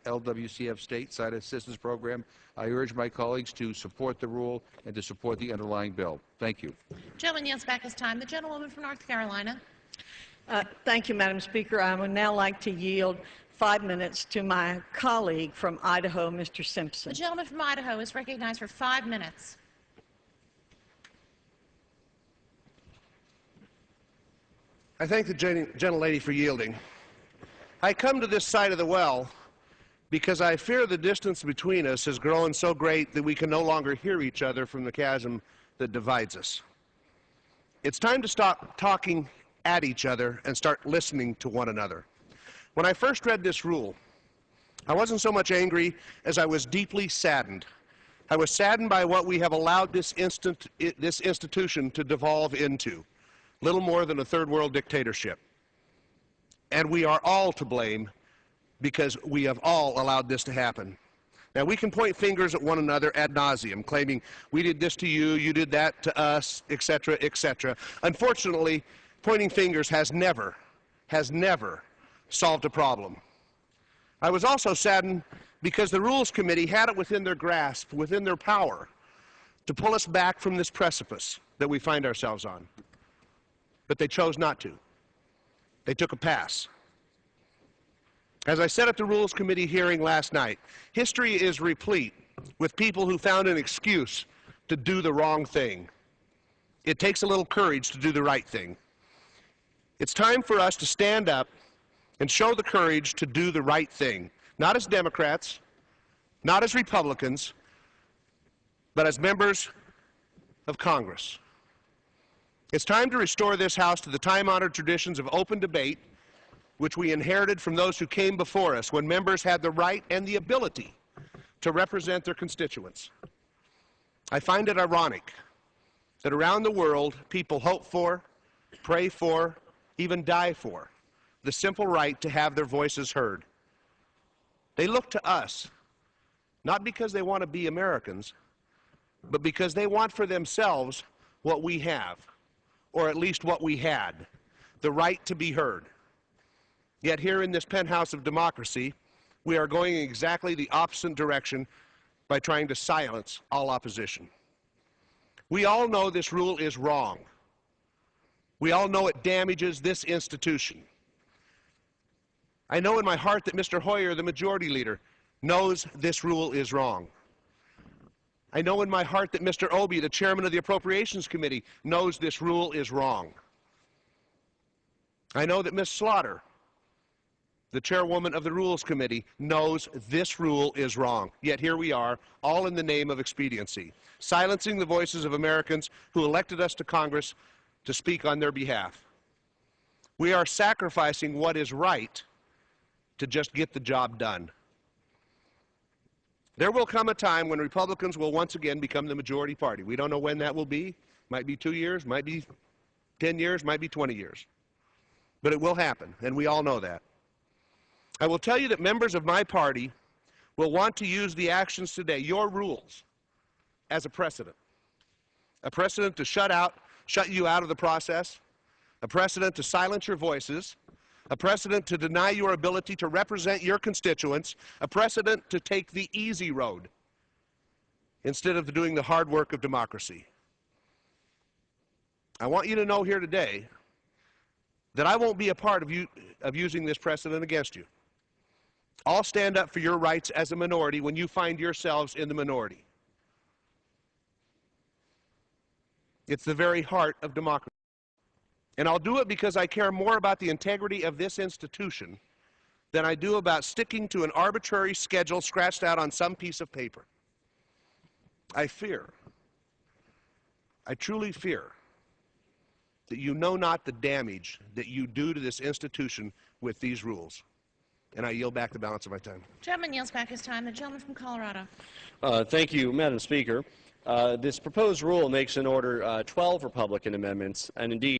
LWCF State Side Assistance Program. I urge my colleagues to support the rule and to support the underlying bill. Thank you. Gentleman yields back his time. The gentlewoman from North Carolina. Thank you, Madam Speaker. I would now like to yield 5 minutes to my colleague from Idaho, Mr. Simpson. The gentleman from Idaho is recognized for 5 minutes. I thank the gentlelady for yielding. I come to this side of the well because I fear the distance between us has grown so great that we can no longer hear each other from the chasm that divides us. It's time to stop talking at each other and start listening to one another. When I first read this rule, I wasn't so much angry as I was deeply saddened. I was saddened by what we have allowed this institution to devolve into, little more than a third world dictatorship. And we are all to blame because we have all allowed this to happen. Now, we can point fingers at one another ad nauseum, claiming we did this to you, you did that to us, etc., etc. Unfortunately, pointing fingers has never solved a problem. I was also saddened because the Rules Committee had it within their grasp, within their power, to pull us back from this precipice that we find ourselves on. But they chose not to. They took a pass. As I said at the Rules Committee hearing last night, history is replete with people who found an excuse to do the wrong thing. It takes a little courage to do the right thing. It's time for us to stand up and show the courage to do the right thing, not as Democrats, not as Republicans, but as members of Congress. It's time to restore this House to the time-honored traditions of open debate, which we inherited from those who came before us, when members had the right and the ability to represent their constituents. I find it ironic that around the world, people hope for, pray for, even die for the simple right to have their voices heard. They look to us, not because they want to be Americans, but because they want for themselves what we have, or at least what we had, the right to be heard. Yet here in this penthouse of democracy, we are going in exactly the opposite direction by trying to silence all opposition. We all know this rule is wrong. We all know it damages this institution. I know in my heart that Mr. Hoyer, the majority leader, knows this rule is wrong. I know in my heart that Mr. Obey, the chairman of the Appropriations Committee, knows this rule is wrong. I know that Ms. Slaughter, the chairwoman of the Rules Committee, knows this rule is wrong. Yet here we are, all in the name of expediency, silencing the voices of Americans who elected us to Congress to speak on their behalf. We are sacrificing what is right to just get the job done. There will come a time when Republicans will once again become the majority party. We don't know when that will be. Might be 2 years, might be 10 years, might be 20 years. But it will happen, and we all know that. I will tell you that members of my party will want to use the actions today, your rules, as a precedent to shut you out of the process, a precedent to silence your voices, a precedent to deny your ability to represent your constituents, a precedent to take the easy road instead of doing the hard work of democracy. I want you to know here today that I won't be a part of using this precedent against you. I'll stand up for your rights as a minority when you find yourselves in the minority. It's the very heart of democracy. And I'll do it because I care more about the integrity of this institution than I do about sticking to an arbitrary schedule scratched out on some piece of paper. I truly fear, that you know not the damage that you do to this institution with these rules. And I yield back the balance of my time. Gentleman yields back his time. The gentleman from Colorado. Thank you, Madam Speaker. This proposed rule makes in order 12 Republican amendments, and indeed